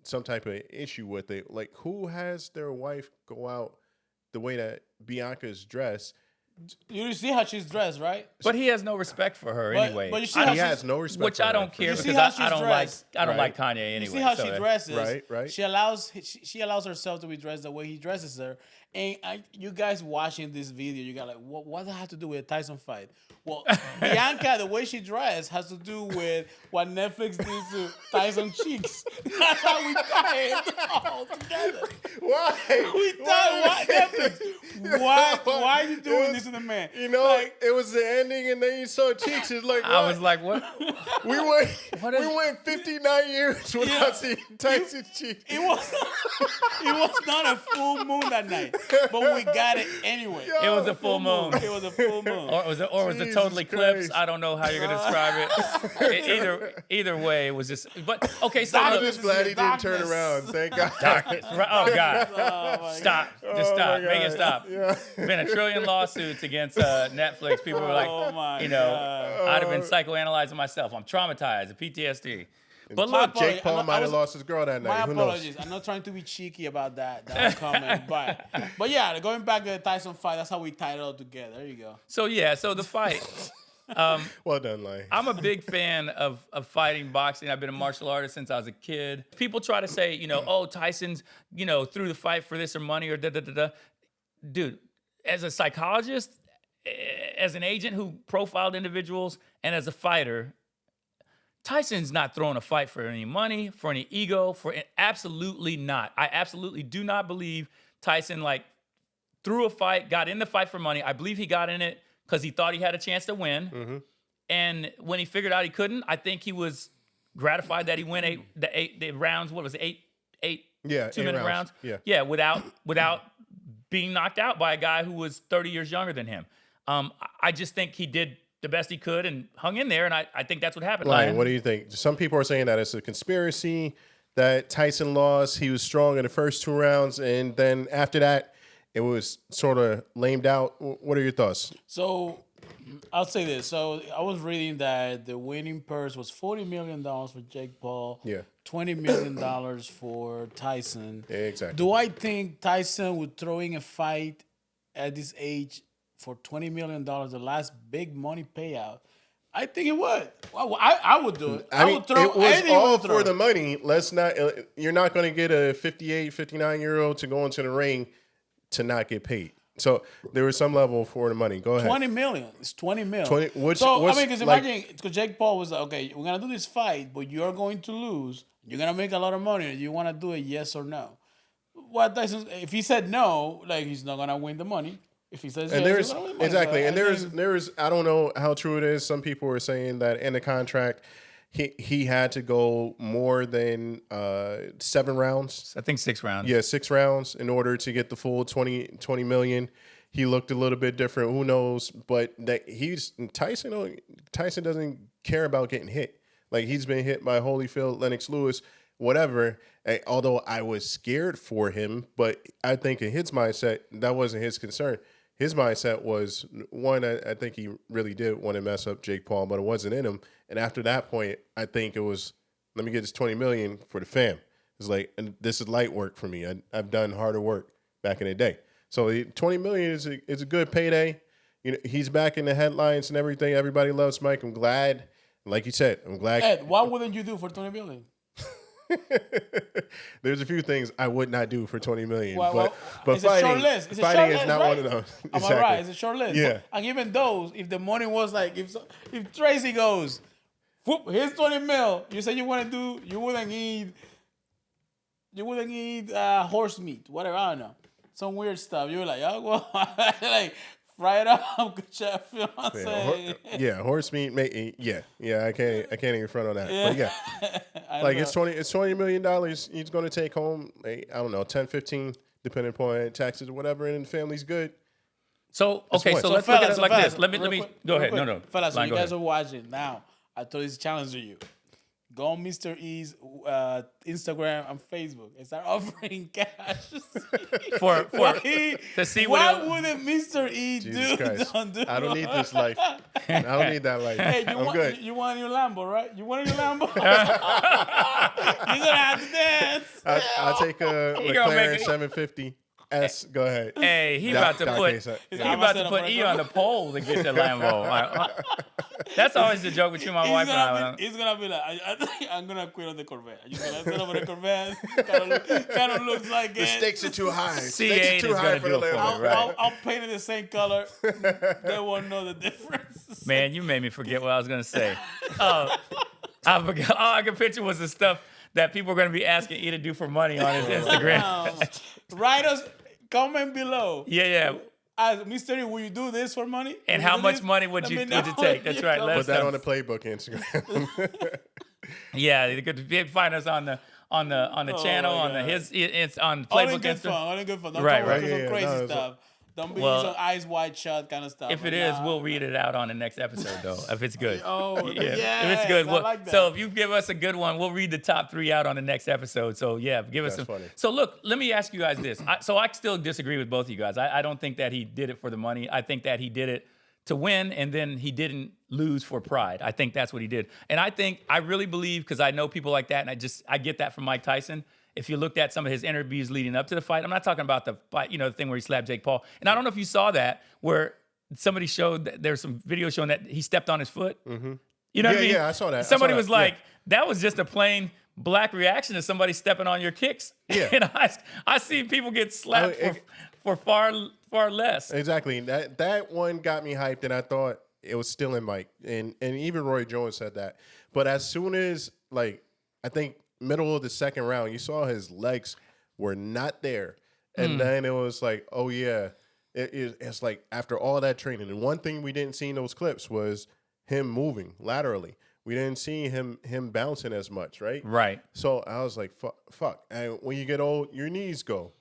some type of issue with it. Like, who has their wife go out the way that Bianca's dressed? You see how she's dressed, right? But he has no respect for her anyway. But you see I how He don't- has no respect which for I her, don't for care You sure. see because how I she's don't like dressed? I don't like Right. Kanye anyway. You see how so she that- dresses? Right. She allows herself to be dressed the way he dresses her. And you guys watching this video, you got like, what does that have to do with a Tyson fight? Well, Bianca, the way she dressed has to do with what Netflix did to Tyson Cheeks. That's how we tied it all together. Why? We thought, why Netflix? Why are you doing this to the man? You know, Like, it was the ending, and then you saw Cheeks. It's like, I what? was like, what? we went, What is- we went 59 years without seeing Tyson Cheeks. it was not a full moon that night, but we got it anyway. It was a full moon. It was a full moon. Or was it Jesus total eclipse? Christ. I don't know how you're gonna describe it. Either way, it was just. But okay, so I'm look, just glad he didn't turn Darkness. around. Thank God. darkness. Oh God, Oh, my stop! Just Oh, stop! my Make it God. stop. Yeah. Been a trillion lawsuits against Netflix. People were like, Oh, my you know, God. I'd have been psychoanalyzing myself. I'm traumatized, PTSD. But My look, apologies. Jake Paul I might have was- lost his girl that night. My Who knows? apologies. I'm not trying to be cheeky about that comment, but yeah, going back to the Tyson fight, that's how we tied it all together. There you go. so the fight. Well done, Lane. I'm a big fan of fighting boxing. I've been a martial artist since I was a kid. People try to say, oh, Tyson's, threw the fight for this or money or da-da-da-da. Dude, as a psychologist, as an agent who profiled individuals, and as a fighter, Tyson's not throwing a fight for any money, for any ego, absolutely not. I absolutely do not believe Tyson, threw a fight, got in the fight for money. I believe he got in it because he thought he had a chance to win. Mm-hmm. And when he figured out he couldn't, I think he was gratified that he won the rounds. What was it, eight Yeah, 2-minute 8 rounds? rounds. Yeah, without being knocked out by a guy who was 30 years younger than him. I just think he did the best he could and hung in there, and I think that's what happened. Lion, what do you think? Some people are saying that it's a conspiracy, that Tyson lost. He was strong in the first 2 rounds, and then after that, it was sort of lamed out. What are your thoughts? So I'll say this. So I was reading that the winning purse was $40 million for Jake Paul. Yeah. $20 million for Tyson. Yeah, exactly. Do I think Tyson would throw in a fight at this age for $20 million, the last big money payout? I think it would. I would do it. I mean, would throw it was anything. all would throw. for the money. Let's not. You're not going to get a 58, 59-year-old to go into the ring to not get paid. So there was some level for the money. Go ahead. 20 million. It's 20 mil. 20 because imagine, because Jake Paul was like, okay, we're gonna do this fight, but you're going to lose. You're gonna make a lot of money. You want to do it, yes or no? What Tyson? If he said no, he's not gonna win the money. If he says And yes, there's he's gonna win the money. exactly, So, and I think- there's I don't know how true it is. Some people are saying that in the contract, he had to go more than 7 rounds. I think 6 rounds. Yeah, 6 rounds in order to get the full 20 million. He looked a little bit different. Who knows? But that Tyson doesn't care about getting hit. Like, he's been hit by Holyfield, Lennox Lewis, whatever. Although I was scared for him, but I think in his mindset, that wasn't his concern. His mindset was, one, I think he really did want to mess up Jake Paul, but it wasn't in him. And after that point, I think it was, let me get this 20 million for the fam. It's like, and this is light work for me. I've done harder work back in the day. So 20 million is a good payday. He's back in the headlines and everything. Everybody loves Mike. I'm glad. Like you said, I'm glad. Ed, what wouldn't you do for 20 million? There's a few things I would not do for 20 million, Well, but it's a fighting, short list. It's a fighting short is list, not right? one of those. Am I Exactly. right? It's a short list. Yeah. And even those, if the money was like, if Tracy goes, whoop, here's 20 mil. You say you wouldn't eat horse meat, whatever. I don't know, some weird stuff. You were like, oh well, like fry it up, good chef. You know what I'm saying? Yeah, horse meat. Yeah. I can't even front on that. But yeah, like it's $20 million. He's going to take home. I don't know, 10, 15, depending upon taxes or whatever, and the family's good. So okay, what? so So let's look at fellas, it like fellas, this. Let me real go quick. ahead. No. Fellas, Lion, you go guys ahead. are watching now. I throw this challenge to you. go on Mr. E's Instagram and Facebook and start offering cash. for to see what What wouldn't Mr. E Jesus do? Christ. Do? I don't need this life. I don't need that life. Hey, I'm good. You want your Lambo, right? You want your Lambo? You're gonna have to dance. I'll take a He gonna McLaren make it- 750 S. Go ahead. Hey, he Doc- about to Doc put Case, he I'm about gonna to put set E up on the pole to get the Lambo. That's always the joke between my wife and I. He's gonna be like, I'm gonna quit on the Corvette. I'm just gonna set up on the Corvette. Kind of looks like The it. stakes are too high. C8 Stakes are too is high gonna for do the it for me, Lambo. right? I'll paint it the same color. They won't know the difference. Man, you made me forget what I was gonna say. I forgot. All I could picture was the stuff that people are gonna be asking E to do for money on his Instagram. Write us, comment below. Yeah. Mr. E, will you do this for money? And Will how you do much this? money would Let you me would know. it take? That's right. Put that on the playbook Instagram. Yeah, you could find us on the channel, my on the God. it's on Only Playbook good Insta. fun. Only good fun. Don't Right, come right. with some Yeah, crazy no, stuff. Don't be Well, some eyes wide shut kind of stuff. If it is, we'll read it out on the next episode, though. If it's good. Oh, Yeah. yes, If it's good. I Well, like that. so if you give us a good one, we'll read the top 3 out on the next episode. So yeah, give us That's some. funny. So look, let me ask you guys this. So I still disagree with both of you guys. I don't think that he did it for the money. I think that he did it to win, and then he didn't lose for pride. I think that's what he did. And I really believe, because I know people like that, and I get that from Mike Tyson. If you looked at some of his interviews leading up to the fight, I'm not talking about the fight, the thing where he slapped Jake Paul. And I don't know if you saw that, where somebody showed that there's some video showing that he stepped on his foot. Mm-hmm. You know what I mean? Yeah, I saw that. Somebody I saw was that. like, that was just a plain black reaction to somebody stepping on your kicks. Yeah. And I see people get slapped for far less. Exactly. That one got me hyped, and I thought it was still in Mike. And even Roy Jones said that. But as soon as, I think middle of the second round, you saw his legs were not there. And then it was like, oh, yeah. It's like after all that training. And one thing we didn't see in those clips was him moving laterally. We didn't see him bouncing as much, right? Right. So I was like, fuck. And when you get old, your knees go.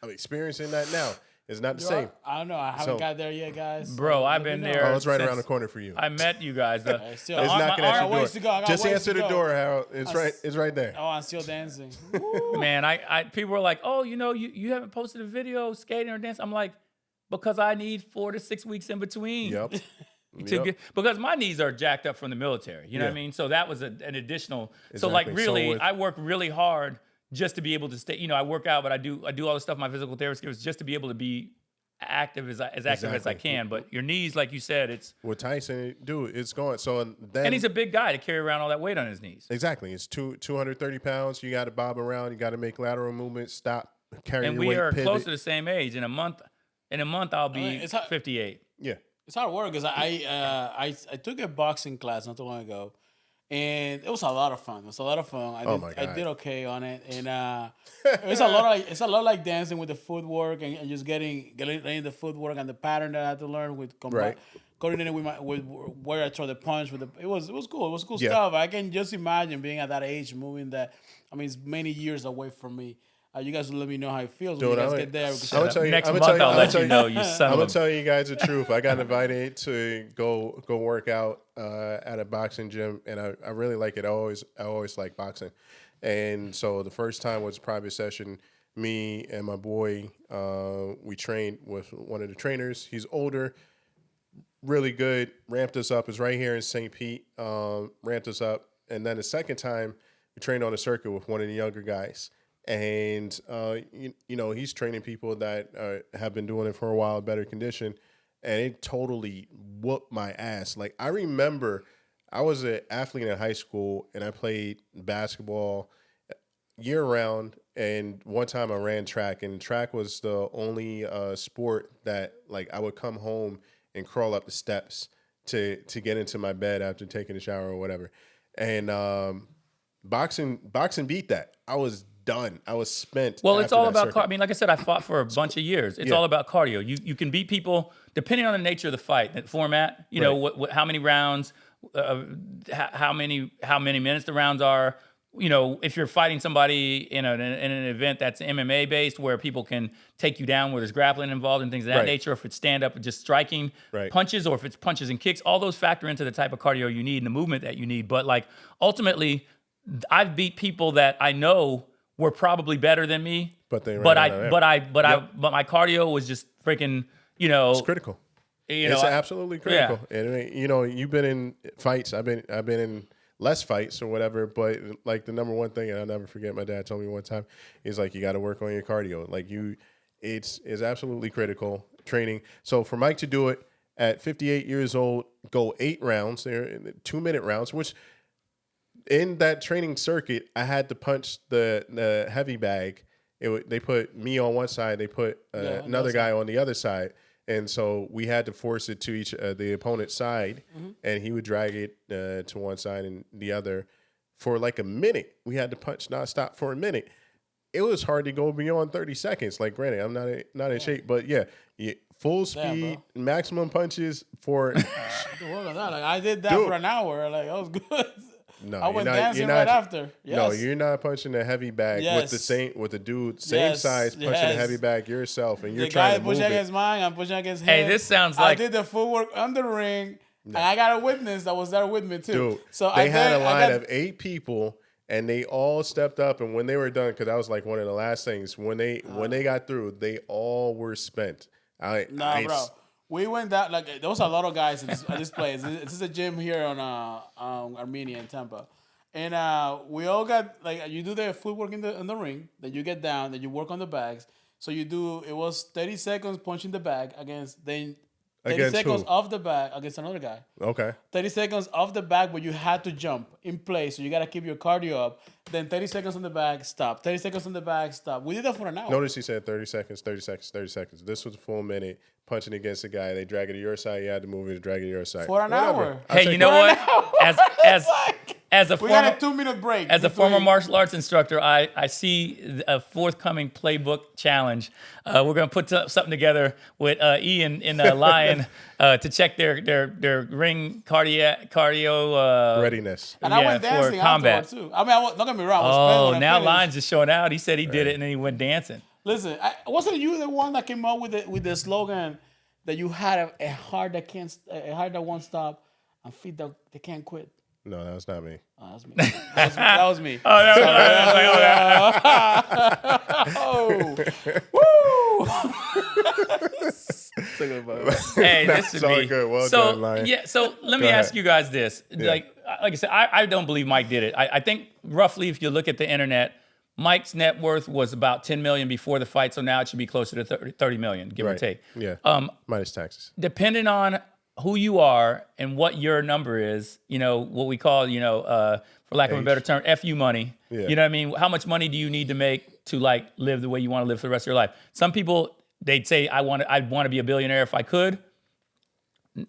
I'm experiencing that now. It's not the same. I don't know. I haven't got there yet, guys. Bro, I've Let me been know. there. Oh, it's right since around the corner for you. I met you guys. It's knocking at your ways to door. go. I got Just ways answer to the go. door, Harold. It's right there. Oh, I'm still dancing. Man, I people were like, oh, you haven't posted a video skating or dancing. I'm like, because I need 4 to 6 weeks in between. Yep. Because my knees are jacked up from the military. You know what I Yeah. mean? So that was an additional. So Exactly. really, So I work really hard just to be able to stay. I work out, but I do all the stuff my physical therapist gives just to be able to be active as active as I Exactly. can. But your knees, like you said, it's With Tyson, dude, it's going. So then, and he's a big guy to carry around all that weight on his knees. exactly. It's 230 pounds. You got to bob around. You got to make lateral movements. Stop. Carry And your we weight. are Pivot. close to the same age. In a month, I'll be it's hard- 58. Yeah. It's hard work because I took a boxing class not too long ago, and it was a lot of fun. my I God. did okay on it, and it's a lot like dancing with the footwork and just getting the footwork and the pattern that I had to learn with Right. coordinating with where I throw the punch with it was cool. It was cool Yeah. stuff. I can just imagine being at that age, moving that. I mean, it's many years away from me. You guys will let me know how it feels when Dude, you guys I'm get there. because- I'm gonna tell you. Next I'm month, gonna tell I'll you. let you know, you son I'm of gonna a. tell you guys the truth. I got invited to go work out at a boxing gym, and I really like it. I always like boxing, and so the first time was a private session. Me and my boy, we trained with one of the trainers. He's older, really good. Ramped us up. It's right here in St. Pete. Ramped us up, and then the second time we trained on a circuit with one of the younger guys. And he's training people that have been doing it for a while, better condition, and it totally whooped my ass. Like, I remember I was an athlete in high school, and I played basketball year round. And one time I ran track, and track was the only sport that, like, I would come home and crawl up the steps to get into my bed after taking a shower or whatever. And boxing beat that. I was done. I was spent. Well, it's after all that about circuit. I mean, like I said, I fought for a bunch of years. It's Yeah. all about cardio. You can beat people depending on the nature of the fight, the format. You know, Right. how many rounds, how many minutes the rounds are. you know, if you're fighting somebody in an event that's MMA based, where people can take you down, where there's grappling involved and things of that Right. nature, if it's stand up, just striking Right. punches, or if it's punches and kicks, all those factor into the type of cardio you need and the movement that you need. But like ultimately, I've beat people that I know were probably better than me, But they ran but out of air. but my cardio was just freaking, you know, It's critical. It's absolutely critical. And you know, you've been in fights. I've been in less fights or whatever. But like the number one thing, and I'll never forget, my dad told me one time, is like you got to work on your cardio. Like it's absolutely critical training. So for Mike to do it at 58 years old, go 8 rounds, they're 2-minute rounds, which in that training circuit, I had to punch the heavy bag. They put me on one side, they put another guy on the other side. And so we had to force it to the opponent's side, and he would drag it to one side and the other for like a minute. We had to punch nonstop for a minute. It was hard to go beyond 30 seconds. Like, granted, I'm not in shape, but full speed, maximum punches for. Like, I did that for an hour. Like, that was good. No, I went dancing right after. Yes. No, you're not punching a heavy bag with the dude same size punching a heavy bag yourself, and you're trying to move pushing it. against mine. I'm pushing against him. Hey, this sounds like I did the footwork on the ring, and I got a witness that was there with me too. Dude, so they had a line of 8 people, and they all stepped up. And when they were done, because that was like one of the last things, when they got through, they all were spent. Bro. We went down, like, there was a lot of guys at this place. This is a gym here on Armenia in Tampa. And we all got, like, you do the footwork in the ring, then you get down, then you work on the bags. So it was 30 seconds punching the bag then 30 Against seconds who? off the bag against another guy. Okay. 30 seconds off the bag, but you had to jump in place. So you got to keep your cardio up. Then 30 seconds on the bag, stop. 30 seconds on the bag, stop. We did that for an hour. Notice he said 30 seconds, 30 seconds, 30 seconds. This was a full minute punching against a guy. They drag it to your side. You had to move it to drag it to your side. For an hour. Hey, you know what? As a We got a former 2-minute break. as a former martial arts instructor, I see a forthcoming playbook challenge. We're going to put something together with Ian in Lion to check their ring cardio readiness. And I went for dancing combat. afterward, too. I mean, don't get me wrong. I was playing when I Now finished. Lion's just showing out. He said he did it, and then he went dancing. Listen, wasn't you the one that came up with the slogan that you had a heart that won't stop and feet that can't quit? No, that was not me. Oh, that was me. That was me. Hey, this is all me. good. Well so done, Lion. so let me ask you guys this. Like I said, I don't believe Mike did it. I think roughly, if you look at the internet, Mike's net worth was about 10 million before the fight, so now it should be closer to 30 million, give or take. Yeah. Minus taxes. Depending on who you are and what your number is, you know, what we call, for lack of a better term, FU money. Yeah. You know what I mean? How much money do you need to make to like live the way you want to live for the rest of your life? Some people, they'd say, I'd want to be a billionaire if I could.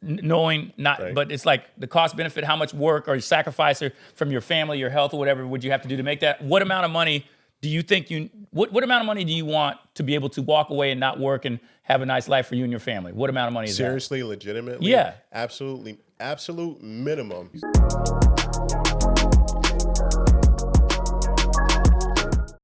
Knowing not, Right. but it's like the cost benefit, how much work or sacrifice from your family, your health, or whatever would you have to do to make that? What amount of money do you think what amount of money do you want to be able to walk away and not work and have a nice life for you and your family? What amount of money is Seriously, legitimately? Yeah. Absolutely. Absolute minimum. that?